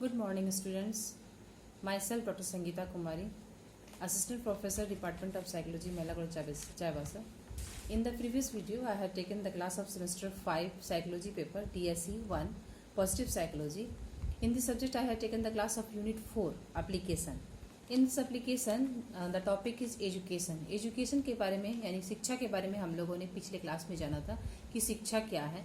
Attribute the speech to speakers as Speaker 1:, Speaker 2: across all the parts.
Speaker 1: Good morning, students. Myself, Dr. Sangeeta Kumari, Assistant Professor, Department of Psychology, Melaguru Chaibasa. In the previous video, I had taken the class of Semester 5 Psychology paper, DSE 1, Positive Psychology. In this subject, I had taken the class of Unit 4, Application. In this application, the topic is Education. Education के बारे में यानी शिक्षा के बारे में हम लोगों ने पिछले क्लास में जाना था कि शिक्षा क्या है।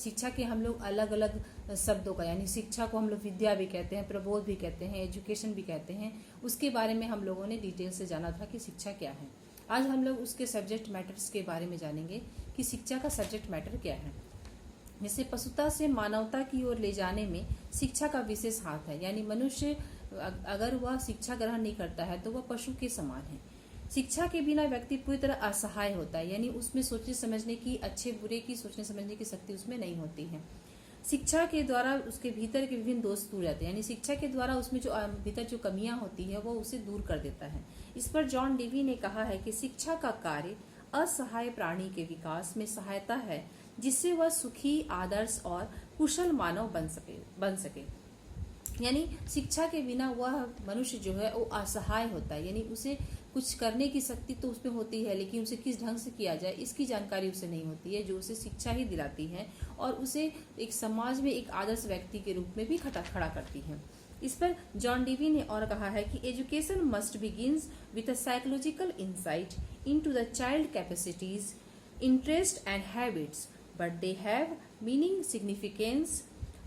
Speaker 1: शिक्षा के हम लोग अलग अलग शब्दों का यानी शिक्षा को हम लोग विद्या भी कहते हैं, प्रबोध भी कहते हैं, एजुकेशन भी कहते हैं। उसके बारे में हम लोगों ने डिटेल से जाना था कि शिक्षा क्या है। आज हम लोग उसके सब्जेक्ट मैटर्स के बारे में जानेंगे कि शिक्षा का सब्जेक्ट मैटर क्या है। जैसे पशुता से मानवता की ओर ले जाने में शिक्षा का विशेष हाथ है, यानी मनुष्य अगर वह शिक्षा ग्रहण नहीं करता है तो वह पशु के समान है। शिक्षा के बिना व्यक्ति पूरी तरह असहाय होता है, यानी उसमें सोचने समझने की, अच्छे बुरे की सोचने समझने की शक्ति उसमें नहीं होती है। शिक्षा के द्वारा उसके भीतर के विभिन्न दोष दूर जाते हैं, यानी शिक्षा के द्वारा उसमें जो भीतर जो कमियां होती है वो उसे दूर कर देता है। इस पर जॉन डेवी ने कहा है कि शिक्षा का कार्य असहाय प्राणी के विकास में सहायता है, जिससे वह सुखी, आदर्श और कुशल मानव बन सके। यानी शिक्षा के बिना वह मनुष्य जो है वो असहाय होता है, यानी उसे कुछ करने की शक्ति तो उसमें होती है, लेकिन उसे किस ढंग से किया जाए इसकी जानकारी उसे नहीं होती है, जो उसे शिक्षा ही दिलाती है और उसे एक समाज में एक आदर्श व्यक्ति के रूप में भी खड़ा करती है। इस पर जॉन डेवी ने और कहा है कि education must begins with a psychological insight into the child capacities, interest and habits, but they have meaning significance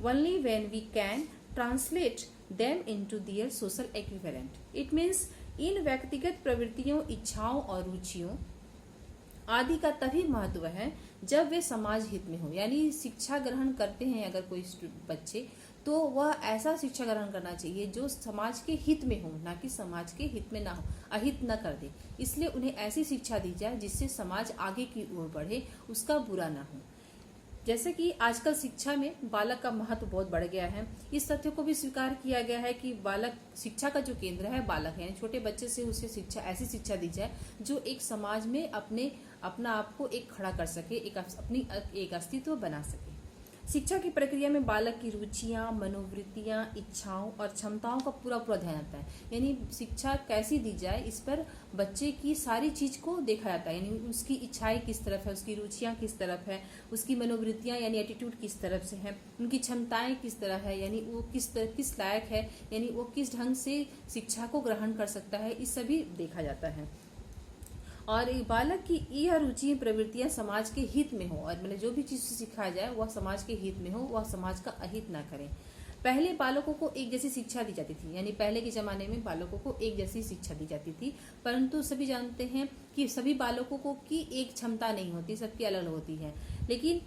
Speaker 1: only when we can translate them into their social equivalent. It means इन व्यक्तिगत प्रवृत्तियों, इच्छाओं और रुचियों आदि का तभी महत्व है जब वे समाज हित में हो। यानी शिक्षा ग्रहण करते हैं अगर कोई बच्चे, तो वह ऐसा शिक्षा ग्रहण करना चाहिए जो समाज के हित में हो, ना कि समाज के हित में ना हो, अहित न कर दे। इसलिए उन्हें ऐसी शिक्षा दी जाए जिससे समाज आगे की ओर बढ़े, उसका बुरा ना हो। जैसे कि आजकल शिक्षा में बालक का महत्व बहुत बढ़ गया है। इस तथ्य को भी स्वीकार किया गया है कि बालक शिक्षा का जो केंद्र है बालक है। छोटे बच्चे से उसे शिक्षा, ऐसी शिक्षा दी जाए जो एक समाज में अपना आप को एक खड़ा कर सके, एक अस्तित्व बना सके। शिक्षा की प्रक्रिया में बालक की रुचियां, मनोवृत्तियां, इच्छाओं और क्षमताओं का पूरा ध्यान आता है। यानी शिक्षा कैसी दी जाए इस पर बच्चे की सारी चीज को देखा जाता है, यानी उसकी इच्छाएं किस तरफ है, उसकी रुचियां किस तरफ है, उसकी मनोवृत्तियां यानी एटीट्यूड किस तरफ से है, उनकी क्षमताएं किस तरह है, यानी वो किस लायक है, यानी वो किस ढंग से शिक्षा को ग्रहण कर सकता है, इस सभी देखा जाता है। और बालक की यह रुचि प्रवृत्तियां समाज के हित में हो, और मतलब जो भी चीज सिखाया जाए वह समाज के हित में हो, वह समाज का अहित ना करे। पहले बालकों को एक जैसी शिक्षा दी जाती थी, यानी पहले के जमाने में बालकों को एक जैसी शिक्षा दी जाती थी, परंतु सभी जानते हैं कि सभी बालकों को की एक क्षमता नहीं होती, सबकी अलग अलग होती है। लेकिन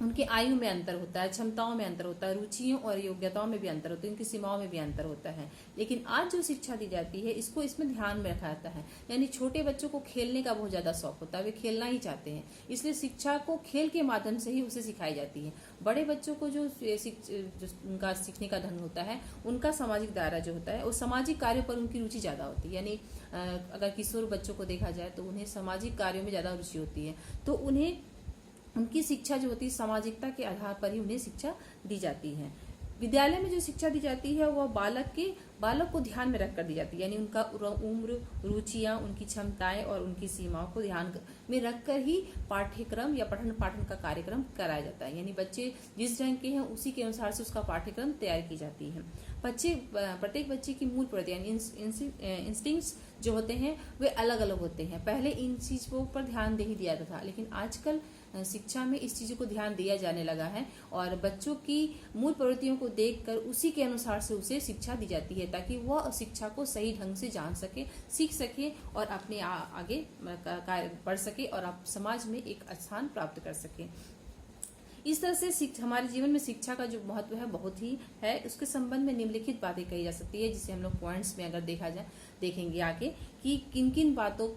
Speaker 1: उनके आयु में अंतर होता है, क्षमताओं में अंतर होता है, रुचियों और योग्यताओं में भी अंतर होता है, उनकी सीमाओं में भी अंतर होता है। लेकिन आज जो शिक्षा दी जाती है इसको इसमें ध्यान में रखा जाता है। यानी छोटे बच्चों को खेलने का बहुत ज्यादा शौक होता है, वे खेलना ही चाहते हैं, इसलिए शिक्षा को खेल के माध्यम से ही उसे सिखाई जाती है। बड़े बच्चों को जो उनका सीखने का ढंग होता है, उनका सामाजिक दायरा जो होता है वो सामाजिक कार्यों पर उनकी रुचि ज्यादा होती है। यानी अगर किशोर बच्चों को देखा जाए तो उन्हें सामाजिक कार्यों में ज्यादा रुचि होती है, तो उन्हें उनकी शिक्षा जो होती है सामाजिकता के आधार पर ही उन्हें शिक्षा दी जाती है। विद्यालय में जो शिक्षा दी जाती है वह बालक को ध्यान में रखकर दी जाती है, यानी उनका उम्र, रुचियां, उनकी क्षमताएं और उनकी सीमाओं को ध्यान में रखकर ही पाठ्यक्रम या पठन पाठन का कार्यक्रम कराया जाता है। यानी बच्चे जिस ढंग के हैं उसी के अनुसार से उसका पाठ्यक्रम तैयार की जाती है। प्रत्येक बच्चे की मूल प्रवृत्ति यानी इंस्टिंक्ट्स जो होते हैं वे अलग अलग होते हैं। पहले इन चीजों पर ध्यान नहीं दिया जाता था, लेकिन आजकल शिक्षा में इस चीजों को ध्यान दिया जाने लगा है और बच्चों की मूल प्रवृत्तियों को देखकर उसी के अनुसार से उसे शिक्षा दी जाती है, ताकि वह शिक्षा को सही ढंग से जान सके, सीख सके और अपने आगे बढ़ सके और आप समाज में एक स्थान प्राप्त कर सके। इस तरह से हमारे जीवन में शिक्षा का जो महत्व है बहुत ही है। उसके संबंध में निम्नलिखित बातें कही जा सकती है, जिसे हम लोग पॉइंट्स में अगर देखा जाए देखेंगे आगे कि किन किन बातों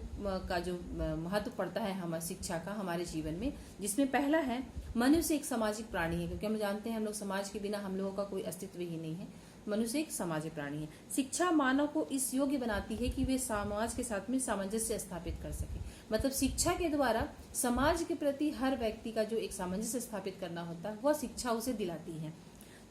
Speaker 1: का जो महत्व पड़ता है हमारी शिक्षा का हमारे जीवन में। जिसमें पहला है, मनुष्य एक सामाजिक प्राणी है, क्योंकि हम जानते हैं हम लोग समाज के बिना हम लोगों का कोई अस्तित्व ही नहीं है। मनुष्य एक सामाजिक प्राणी है। शिक्षा मानव को इस योग्य बनाती है कि वे समाज के साथ में सामंजस्य स्थापित कर सके। मतलब शिक्षा के द्वारा समाज के प्रति हर व्यक्ति का जो एक सामंजस्य स्थापित करना होता है वह शिक्षा उसे दिलाती है।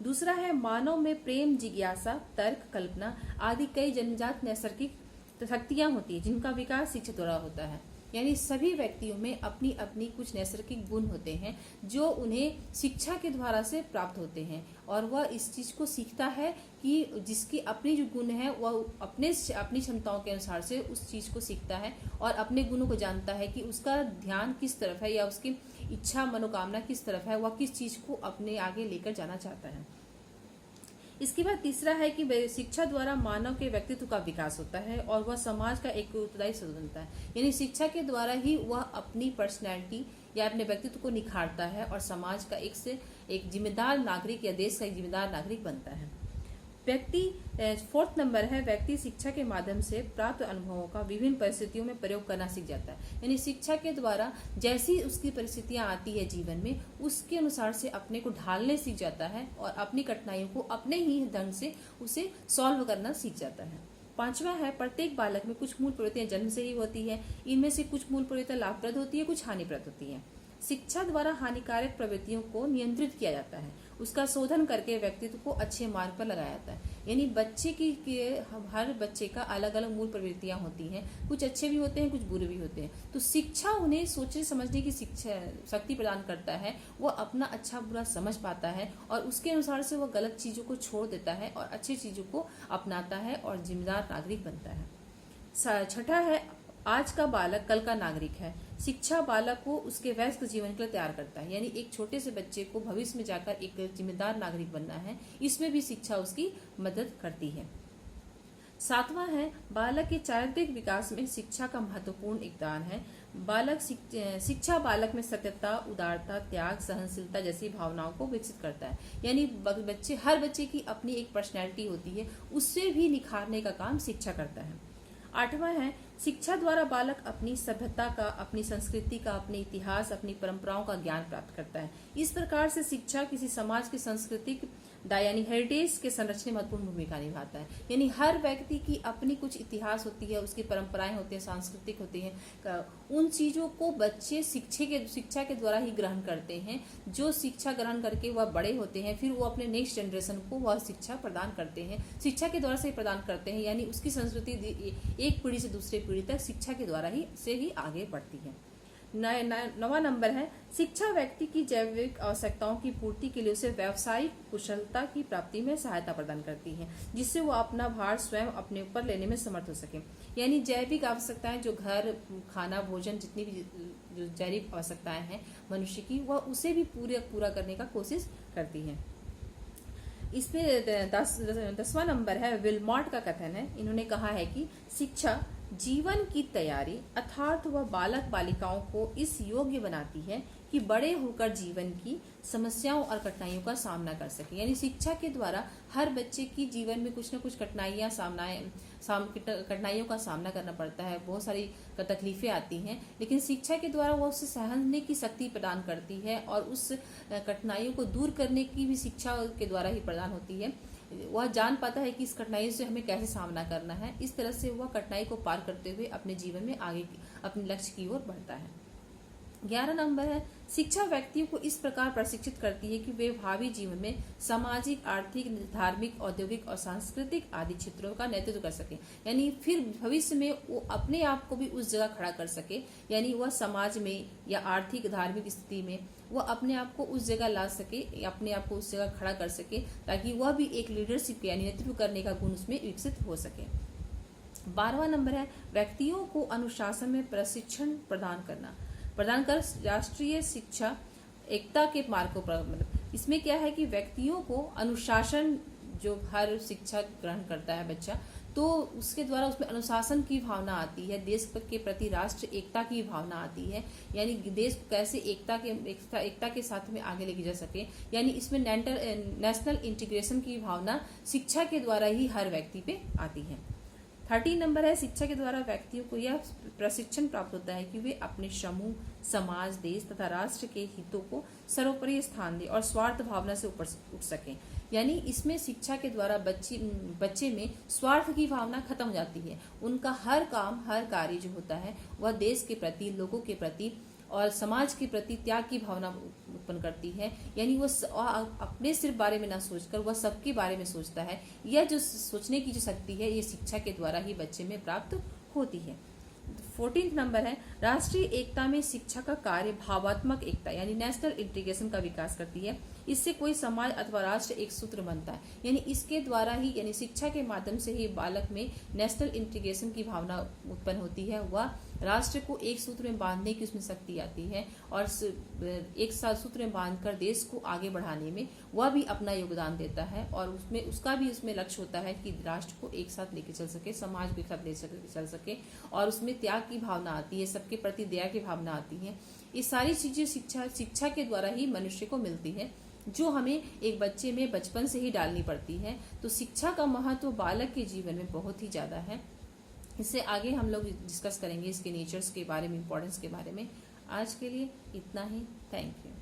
Speaker 1: दूसरा है मानव में प्रेम, जिज्ञासा, तर्क, कल्पना आदि कई जन्मजात नैसर्गिक शक्तियां होती है जिनका विकास शिक्षा द्वारा होता है। यानी सभी व्यक्तियों में अपनी अपनी कुछ नैसर्गिक गुण होते हैं जो उन्हें शिक्षा के द्वारा से प्राप्त होते हैं और वह इस चीज को सीखता है कि जिसकी अपनी जो गुण है वह अपनी क्षमताओं के अनुसार से उस चीज को सीखता है और अपने गुणों को जानता है कि उसका ध्यान किस तरफ है या उसकी इच्छा मनोकामना किस तरफ है, वह किस चीज को अपने आगे लेकर जाना चाहता है। इसके बाद तीसरा है कि शिक्षा द्वारा मानव के व्यक्तित्व का विकास होता है और वह समाज का एक उत्तरदायी सदस्य बनता है। यानी शिक्षा के द्वारा ही वह अपनी पर्सनैलिटी या अपने व्यक्तित्व को निखारता है और समाज का एक जिम्मेदार नागरिक या देश का एक जिम्मेदार नागरिक बनता है। व्यक्ति 4th नंबर है, व्यक्ति शिक्षा के माध्यम से प्राप्त अनुभवों का विभिन्न परिस्थितियों में प्रयोग करना सीख जाता है। यानी शिक्षा के द्वारा जैसी उसकी परिस्थितियां आती है जीवन में उसके अनुसार से अपने को ढालने सीख जाता है और अपनी कठिनाइयों को अपने ही ढंग से उसे सॉल्व करना सीख जाता है। 5वां है, प्रत्येक बालक में कुछ मूल प्रवृत्तियां जन्म से ही होती है। इनमें से कुछ मूल प्रवृत्तियां लाभप्रद होती है, कुछ हानिप्रद होती है। शिक्षा द्वारा हानिकारक प्रवृत्तियों को नियंत्रित किया जाता है, उसका शोधन करके व्यक्तित्व को अच्छे मार्ग पर लगाया जाता है। यानी बच्चे की हर बच्चे का अलग अलग मूल प्रवृत्तियां होती हैं, कुछ अच्छे भी होते हैं कुछ बुरे भी होते हैं। तो शिक्षा उन्हें सोचने समझने की शिक्षा शक्ति प्रदान करता है, वह अपना अच्छा बुरा समझ पाता है और उसके अनुसार से वह गलत चीजों को छोड़ देता है और अच्छी चीजों को अपनाता है और जिम्मेदार नागरिक बनता है। 6ठा है, आज का बालक कल का नागरिक है। शिक्षा बालक को उसके वयस्क जीवन के लिए तैयार करता है। यानी एक छोटे से बच्चे को भविष्य में जाकर एक जिम्मेदार नागरिक बनना है, इसमें भी शिक्षा उसकी मदद करती है। 7वां है, बालक के चारित्रिक विकास में शिक्षा का महत्वपूर्ण योगदान है। शिक्षा बालक में सत्यता, उदारता, त्याग, सहनशीलता जैसी भावनाओं को विकसित करता है। यानी हर बच्चे की अपनी एक पर्सनैलिटी होती है, उससे भी निखारने का काम शिक्षा करता है। 8वां है, शिक्षा द्वारा बालक अपनी सभ्यता का, अपनी संस्कृति का, अपने इतिहास, अपनी परंपराओं का ज्ञान प्राप्त करता है। इस प्रकार से शिक्षा किसी समाज की सांस्कृतिक यानी हेरिटेज के संरक्षण में महत्वपूर्ण भूमिका निभाता है। यानी हर व्यक्ति की अपनी कुछ इतिहास होती है, उसकी परंपराएं होती है, सांस्कृतिक होती है। उन चीजों को बच्चे शिक्षा के द्वारा ही ग्रहण करते हैं। जो शिक्षा ग्रहण करके वह बड़े होते हैं, फिर वो अपने नेक्स्ट जनरेशन को वह शिक्षा प्रदान करते हैं, शिक्षा के द्वारा से ही प्रदान करते हैं। यानी उसकी संस्कृति एक पीढ़ी से दूसरी पीढ़ी तक शिक्षा के द्वारा ही आगे बढ़ती है। 9वां नंबर है, शिक्षा व्यक्ति की जैविक आवश्यकताओं की पूर्ति के लिए उसे व्यावसायिक कुशलता की प्राप्ति में सहायता प्रदान करती है, जिससे वो अपना भार स्वयं अपने ऊपर लेने में समर्थ हो सके। यानी जैविक आवश्यकताएं जो घर, खाना, भोजन, जितनी भी जो जैविक आवश्यकताएं हैं मनुष्य की, वह उसे भी पूरा करने का कोशिश करती है। इसमें 10वां नंबर है, विलमॉट का कथन है। इन्होंने कहा है कि शिक्षा जीवन की तैयारी अर्थात वह बालक बालिकाओं को इस योग्य बनाती है कि बड़े होकर जीवन की समस्याओं और कठिनाइयों का सामना कर सके। यानी शिक्षा के द्वारा हर बच्चे की जीवन में कुछ न कुछ कठिनाइयों का सामना करना पड़ता है, बहुत सारी तकलीफें आती हैं, लेकिन शिक्षा के द्वारा वह उसे सहने की शक्ति प्रदान करती है और उस कठिनाइयों को दूर करने की भी शिक्षा के द्वारा ही प्रदान होती है। वह जान पाता है कि इस कठिनाई से हमें कैसे सामना करना है, इस तरह से वह कठिनाई को पार करते हुए अपने जीवन में आगे अपने लक्ष्य की ओर बढ़ता है। 11 नंबर है, शिक्षा व्यक्तियों को इस प्रकार प्रशिक्षित करती है कि वे भावी जीवन में सामाजिक, आर्थिक, धार्मिक, औद्योगिक और सांस्कृतिक आदि क्षेत्रों का नेतृत्व कर सके। यानी फिर भविष्य में वो अपने आप को भी उस जगह खड़ा कर सके। यानी वह समाज में या आर्थिक, धार्मिक स्थिति में वह अपने आप को उस जगह ला सके, अपने आप को उस जगह खड़ा कर सके, ताकि वह भी एक लीडरशिप यानी नेतृत्व करने का गुण उसमें विकसित हो सके। 12वां नंबर है, व्यक्तियों को अनुशासन में प्रशिक्षण प्रदान कर राष्ट्रीय शिक्षा एकता के मार्ग को मतलब इसमें क्या है कि व्यक्तियों को अनुशासन, जो हर शिक्षा ग्रहण करता है बच्चा, तो उसके द्वारा उसमें अनुशासन की भावना आती है, देश के प्रति राष्ट्र एकता की भावना आती है। यानी देश को कैसे एकता के साथ में आगे लेके जा सके। यानी इसमें नेशनल इंटीग्रेशन की भावना शिक्षा के द्वारा ही हर व्यक्ति पे आती है। 13 नंबर है, शिक्षा के द्वारा व्यक्तियों को यह प्रशिक्षण प्राप्त होता है कि वे अपने समूह, समाज, देश तथा राष्ट्र के हितों को सर्वोपरि स्थान दें और स्वार्थ भावना से ऊपर उठ सकें। यानी इसमें शिक्षा के द्वारा बच्चे में स्वार्थ की भावना खत्म हो जाती है। उनका हर काम, हर कार्य जो होता है वह देश के प्रति, लोगों के प्रति और समाज के प्रति त्याग की भावना उत्पन्न करती है, यानी वो अपने सिर्फ बारे में ना सोचकर वह सबके बारे में सोचता है। यह जो सोचने की जो शक्ति है ये शिक्षा के द्वारा ही बच्चे में प्राप्त होती है। 14 नंबर है, राष्ट्रीय एकता में शिक्षा का कार्य भावात्मक एकता यानी नेशनल इंटीग्रेशन का विकास करती है। इससे कोई समाज अथवा राष्ट्र एक सूत्र बनता है, यानी इसके द्वारा ही यानी शिक्षा के माध्यम से ही बालक में नेशनल इंटीग्रेशन की भावना उत्पन्न होती है। वह राष्ट्र को एक सूत्र में बांधने की उसमें शक्ति आती है और एक साथ सूत्र में बांधकर देश को आगे बढ़ाने में वह भी अपना योगदान देता है और उसमें उसका भी उसमें लक्ष्य होता है कि राष्ट्र को एक साथ लेके चल सके, समाज को एक साथ ले चल सके और उसमें त्याग की भावना आती है, सबके प्रति दया की भावना आती है। ये सारी चीजें शिक्षा के द्वारा ही मनुष्य को मिलती है, जो हमें एक बच्चे में बचपन से ही डालनी पड़ती है। तो शिक्षा का महत्व बालक के जीवन में बहुत ही ज्यादा है। इससे आगे हम लोग डिस्कस करेंगे इसके नेचर्स के बारे में, इंपॉर्टेंस के बारे में। आज के लिए इतना ही। Thank you.